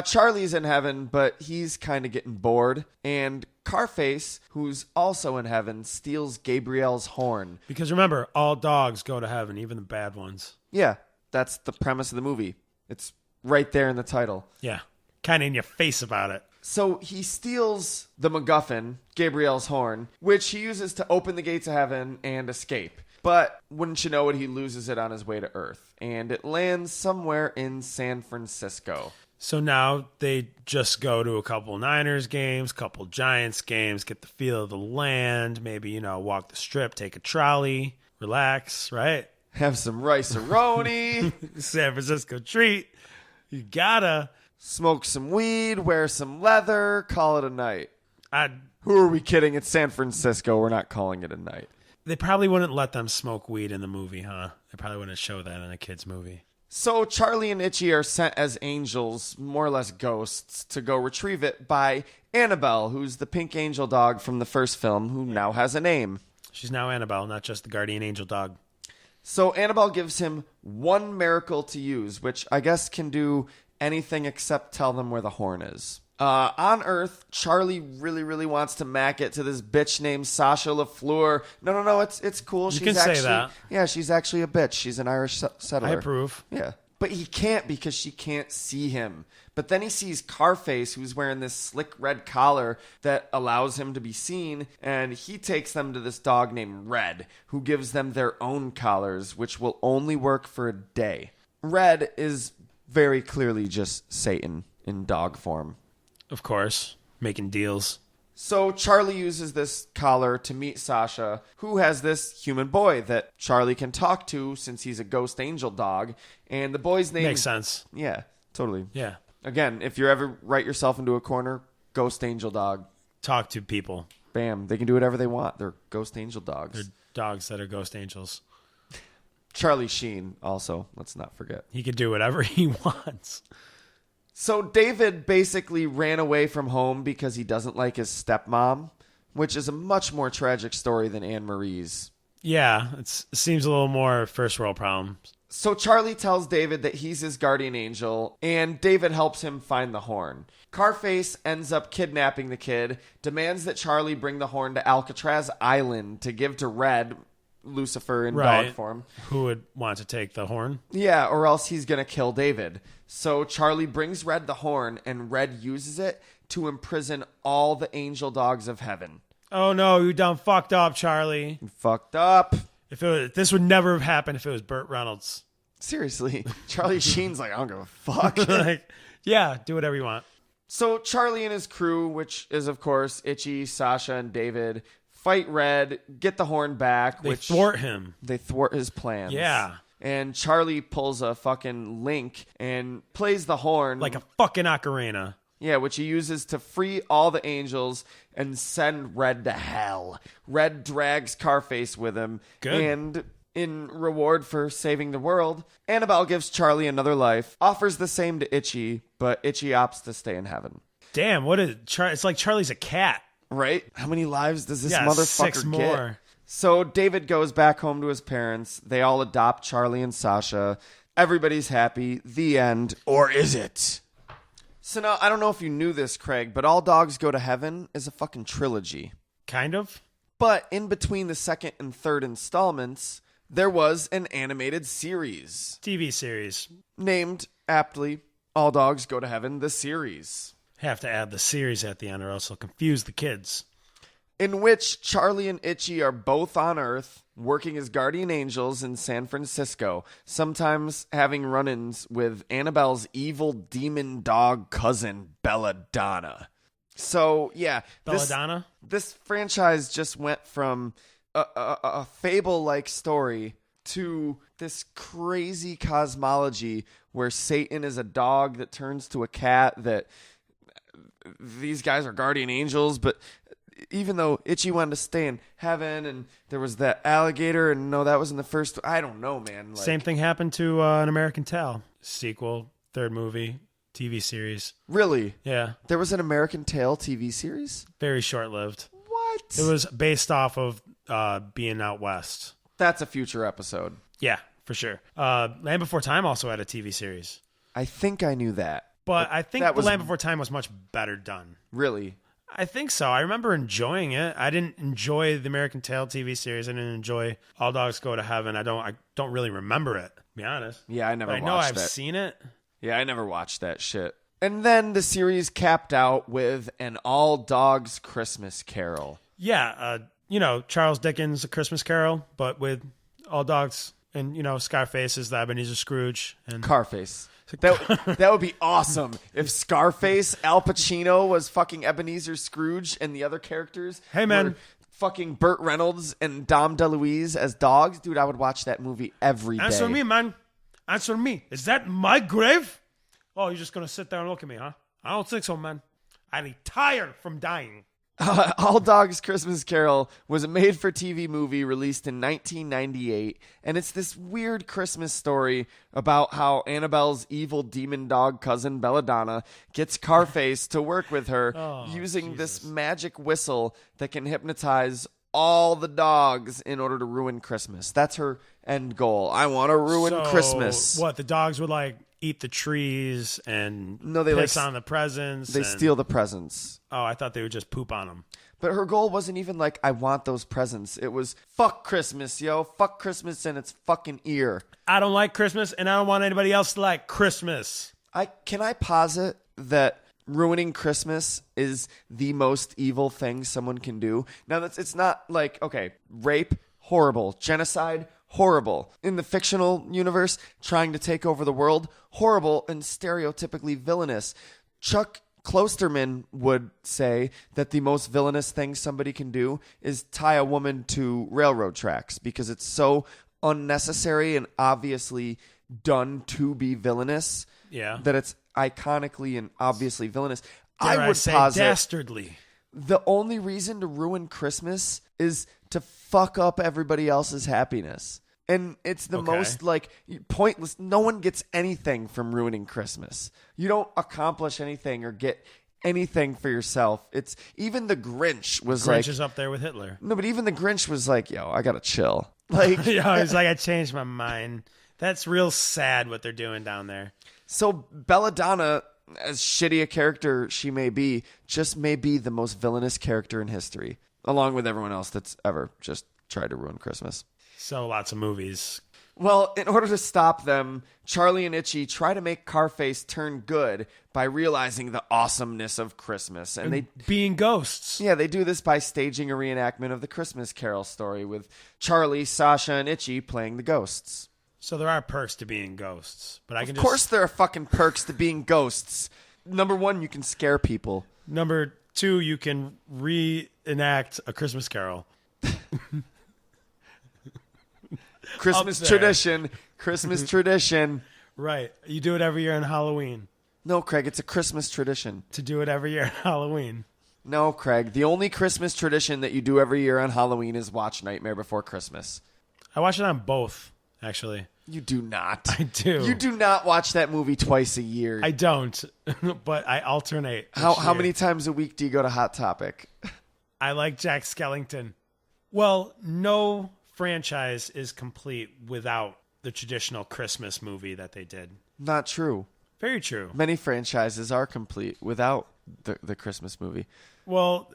Charlie's in heaven, but he's kind of getting bored. And Carface, who's also in heaven, steals Gabrielle's horn. Because remember, all dogs go to heaven, even the bad ones. Yeah, that's the premise of the movie. It's right there in the title. Yeah, kind of in your face about it. So he steals the MacGuffin, Gabrielle's horn, which he uses to open the gates of heaven and escape. But wouldn't you know it, he loses it on his way to Earth. And it lands somewhere in San Francisco. So now they just go to a couple Niners games, couple Giants games, get the feel of the land, maybe, walk the strip, take a trolley, relax, right? Have some rice-a-roni. San Francisco treat. You gotta. Smoke some weed, wear some leather, call it a night. Who are we kidding? It's San Francisco. We're not calling it a night. They probably wouldn't let them smoke weed in the movie, huh? They probably wouldn't show that in a kid's movie. So Charlie and Itchy are sent as angels, more or less ghosts, to go retrieve it by Annabelle, who's the pink angel dog from the first film, who now has a name. She's now Annabelle, not just the guardian angel dog. So Annabelle gives him one miracle to use, which I guess can do anything except tell them where the horn is. On Earth, Charlie really, really wants to mack it to this bitch named Sasha LaFleur. No, it's cool. You can say that. Yeah, she's actually a bitch. She's an Irish settler. I approve. Yeah. But he can't because she can't see him. But then he sees Carface, who's wearing this slick red collar that allows him to be seen, and he takes them to this dog named Red, who gives them their own collars, which will only work for a day. Red is very clearly just Satan in dog form. Of course, making deals. So Charlie uses this collar to meet Sasha, who has this human boy that Charlie can talk to since he's a ghost angel dog. And the boy's name... Makes sense. Yeah, totally. Yeah. Again, if you ever write yourself into a corner, ghost angel dog. Talk to people. Bam. They can do whatever they want. They're ghost angel dogs. They're dogs that are ghost angels. Charlie Sheen also, let's not forget. He could do whatever he wants. So David basically ran away from home because he doesn't like his stepmom, which is a much more tragic story than Anne Marie's. Yeah, it seems a little more first world problems. So Charlie tells David that he's his guardian angel, and David helps him find the horn. Carface ends up kidnapping the kid, demands that Charlie bring the horn to Alcatraz Island to give to Red, Lucifer in dog form. Who would want to take the horn? Yeah, or else he's going to kill David. So Charlie brings Red the horn, and Red uses it to imprison all the angel dogs of heaven. Oh no, you done fucked up, Charlie. Fucked up. This would never have happened if it was Burt Reynolds. Seriously, Charlie Sheen's like, I don't give a fuck. Yeah, do whatever you want. So Charlie and his crew, which is of course Itchy, Sasha, and David, fight Red, get the horn back. They thwart him. They thwart his plans. Yeah. And Charlie pulls a fucking Link and plays the horn. Like a fucking ocarina. Yeah, which he uses to free all the angels and send Red to hell. Red drags Carface with him. Good. And in reward for saving the world, Annabelle gives Charlie another life, offers the same to Itchy, but Itchy opts to stay in heaven. Damn, it's like Charlie's a cat. Right? How many lives does this Yeah, motherfucker 6 get? more. So David goes back home to his parents. They all adopt Charlie and Sasha. Everybody's happy. The end. Or is it? So now, I don't know if you knew this, Craig, but All Dogs Go to Heaven is a fucking trilogy. Kind of. But in between the second and third installments, there was an animated series. TV series. Named, aptly, All Dogs Go to Heaven, the series. Have to add the series at the end or else it'll confuse the kids. In which Charlie and Itchy are both on Earth, working as guardian angels in San Francisco, sometimes having run-ins with Annabelle's evil demon dog cousin, Belladonna. So, yeah. Belladonna? This franchise just went from a fable-like story to this crazy cosmology where Satan is a dog that turns to a cat, that these guys are guardian angels, but even though Itchy wanted to stay in heaven, and there was that alligator, and no, that was in the first. I don't know, man. Same thing happened to An American Tale. Sequel, third movie, TV series. Really? Yeah. There was an American Tale TV series? Very short-lived. What? It was based off of being out west. That's a future episode. Yeah, for sure. Land Before Time also had a TV series. I think I knew that. But I think that was Land Before Time was much better done. Really? I think so. I remember enjoying it. I didn't enjoy the American Tail TV series. I didn't enjoy All Dogs Go to Heaven. I don't really remember it, to be honest. Yeah, I never But I know watched I've that. seen it. Yeah, I never watched that shit. And then the series capped out with an All Dogs Christmas Carol. Yeah, Charles Dickens' A Christmas Carol, but with all dogs, and Scarface is the Ebenezer Scrooge and Carface. That would be awesome if Scarface, Al Pacino was fucking Ebenezer Scrooge, and the other characters Hey, man. were fucking Burt Reynolds and Dom DeLuise as dogs. Dude, I would watch that movie every day. Answer me, man. Answer me. Is that my grave? Oh, you're just gonna sit there and look at me, huh? I don't think so, man. I retire from dying. All Dogs Christmas Carol was a made-for-TV movie released in 1998, and it's this weird Christmas story about how Annabelle's evil demon dog cousin Belladonna gets Carface to work with her using this magic whistle that can hypnotize all the dogs in order to ruin Christmas. That's her end goal. I want to ruin Christmas. What, the dogs would eat the trees and they piss on the presents? They steal the presents. Oh, I thought they would just poop on them. But her goal wasn't even I want those presents. It was, fuck Christmas, yo. Fuck Christmas in its fucking ear. I don't like Christmas, and I don't want anybody else to like Christmas. Can I posit that ruining Christmas is the most evil thing someone can do? Now, it's not okay, rape, horrible. Genocide, horrible. In the fictional universe, trying to take over the world, horrible and stereotypically villainous. Chuck Klosterman would say that the most villainous thing somebody can do is tie a woman to railroad tracks because it's so unnecessary and obviously done to be villainous that it's iconically and obviously villainous. I would say dastardly. The only reason to ruin Christmas is to fuck up everybody else's happiness. And it's the most pointless. No one gets anything from ruining Christmas. You don't accomplish anything or get anything for yourself. It's even the Grinch was Grinch is up there with Hitler. No, but even the Grinch was yo, I gotta chill. He's I changed my mind. That's real sad what they're doing down there. So Belladonna, as shitty a character she may be, just may be the most villainous character in history, along with everyone else that's ever just tried to ruin Christmas. So lots of movies. Well, in order to stop them, Charlie and Itchy try to make Carface turn good by realizing the awesomeness of Christmas. And they being ghosts. Yeah, they do this by staging a reenactment of the Christmas Carol story with Charlie, Sasha, and Itchy playing the ghosts. So there are perks to being ghosts. But Of course there are fucking perks to being ghosts. Number one, you can scare people. Number 2, you can reenact A Christmas Carol. Christmas tradition. Christmas tradition. Right. You do it every year on Halloween. No, Craig, it's a Christmas tradition. To do it every year on Halloween. No, Craig, the only Christmas tradition that you do every year on Halloween is watch Nightmare Before Christmas. I watch it on both, actually. You do not. I do. You do not watch that movie twice a year. I don't, but I alternate. How many times a week do you go to Hot Topic? I like Jack Skellington. Well, no franchise is complete without the traditional Christmas movie that they did. Not true. Very true. Many franchises are complete without the Christmas movie. Well,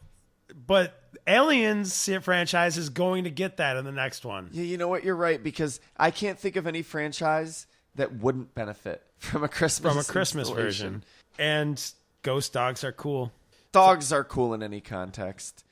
but Aliens franchise is going to get that in the next one. Yeah, you know what? You're right, because I can't think of any franchise that wouldn't benefit from a Christmas version. And ghost dogs are cool. Dogs are cool in any context.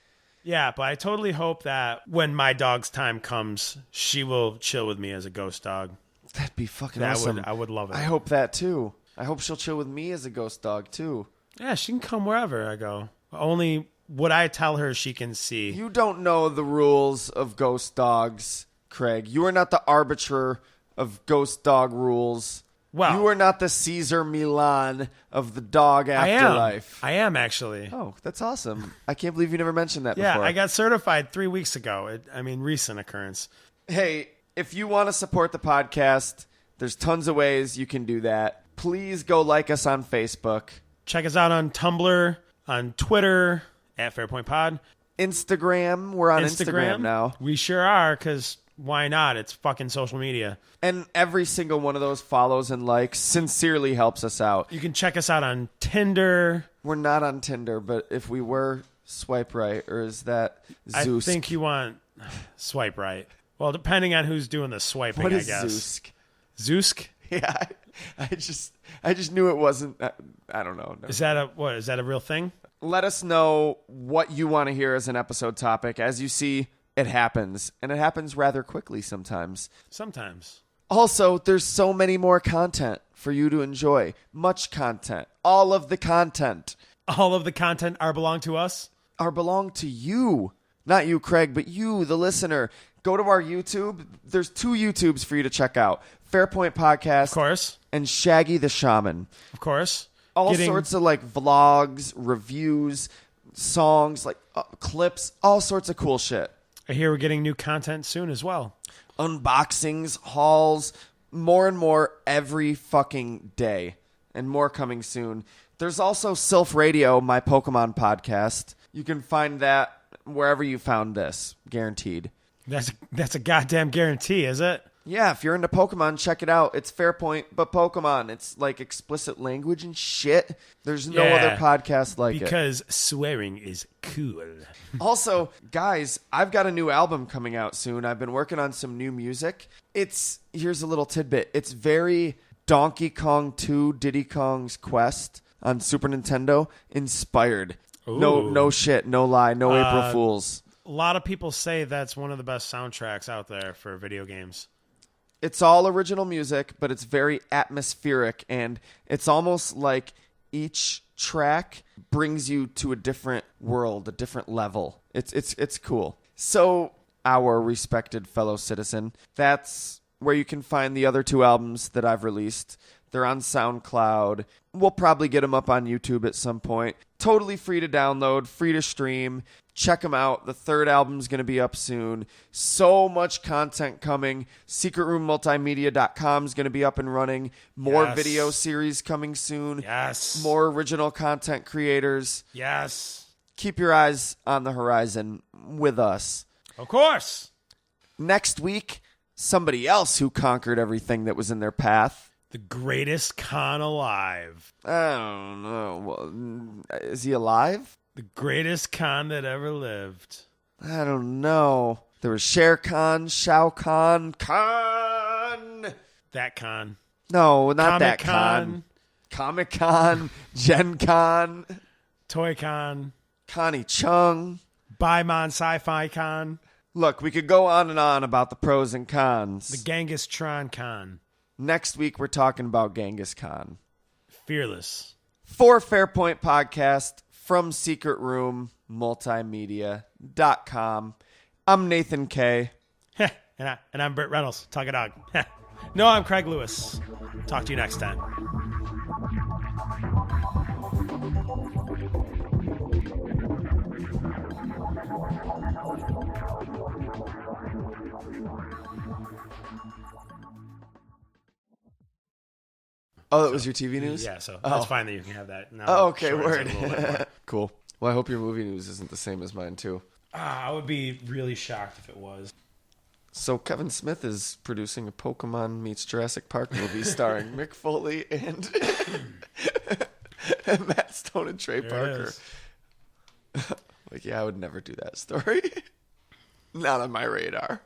Yeah, but I totally hope that when my dog's time comes, she will chill with me as a ghost dog. That'd be fucking awesome. I would love it. I hope that too. I hope she'll chill with me as a ghost dog too. Yeah, she can come wherever I go. Only what I tell her she can see. You don't know the rules of ghost dogs, Craig. You are not the arbiter of ghost dog rules. Well, you are not the Caesar Milan of the dog afterlife. I am actually. Oh, that's awesome. I can't believe you never mentioned that yeah, before. I got certified 3 weeks ago. Recent occurrence. Hey, if you want to support the podcast, there's tons of ways you can do that. Please go like us on Facebook. Check us out on Tumblr, on Twitter, at Fairpoint Pod. Instagram. We're on Instagram now. We sure are, because why not? It's fucking social media. And every single one of those follows and likes sincerely helps us out. You can check us out on Tinder. We're not on Tinder, but if we were, swipe right. Or is that Zeus? I think you want swipe right. Well, depending on who's doing the swiping, what is I guess. Zeusk? Zeusk? Yeah, I just knew it wasn't. I don't know. No. Is that a real thing? Let us know what you want to hear as an episode topic. As you see, it happens, and it happens rather quickly sometimes. Sometimes. Also, there's so many more content for you to enjoy. Much content. All of the content. All of the content belong to us? Belong to you. Not you, Craig, but you, the listener. Go to our YouTube. There's 2 YouTubes for you to check out. Fairpoint Podcast. Of course. And Shaggy the Shaman. Of course. All sorts of vlogs, reviews, songs, clips, all sorts of cool shit. I hear we're getting new content soon as well. Unboxings, hauls, more and more every fucking day. And more coming soon. There's also Sylph Radio, my Pokemon podcast. You can find that wherever you found this. Guaranteed. That's a goddamn guarantee, is it? Yeah, if you're into Pokemon, check it out. It's Fairpoint, but Pokemon. It's explicit language and shit. There's no other podcast like it. Because swearing is cool. Also, guys, I've got a new album coming out soon. I've been working on some new music. Here's a little tidbit. It's very Donkey Kong 2 Diddy Kong's Quest on Super Nintendo inspired. Ooh. No shit, no lie, no April Fools. A lot of people say that's one of the best soundtracks out there for video games. It's all original music, but it's very atmospheric, and it's almost like each track brings you to a different world, a different level. It's cool. So, our respected fellow citizen, that's where you can find the other 2 albums that I've released. They're on SoundCloud. We'll probably get them up on YouTube at some point. Totally free to download, free to stream. Check them out. The 3rd album's going to be up soon. So much content coming. SecretRoomMultimedia.com is going to be up and running. More video series coming soon. Yes. More original content creators. Yes. Keep your eyes on the horizon with us. Of course. Next week, somebody else who conquered everything that was in their path. The greatest con alive. I don't know. Well, is he alive? The greatest Khan that ever lived. I don't know. There was Shere Khan, Shao Khan, Khan. That Khan. No, not Comic that Con. Khan. Comic Con, Gen Con, Toy Con. Connie Chung. Baimon Sci-Fi Con. Look, we could go on and on about the pros and cons. The Genghis Tron Con. Next week, we're talking about Genghis Khan. Fearless. For Fairpoint Podcast, from Secret Room Multimedia.com. I'm Nathan K. And I'm Burt Reynolds. Talk a dog. No, I'm Craig Lewis. Talk to you next time. Oh, that was your TV news? Yeah, so that's fine that you can have that. Now Oh, okay, shortens it a little bit more. word. Cool. Well, I hope your movie news isn't the same as mine, too. I would be really shocked if it was. So Kevin Smith is producing a Pokemon meets Jurassic Park movie starring Mick Foley and Matt Stone and Trey Parker. Like, yeah, I would never do that story. Not on my radar.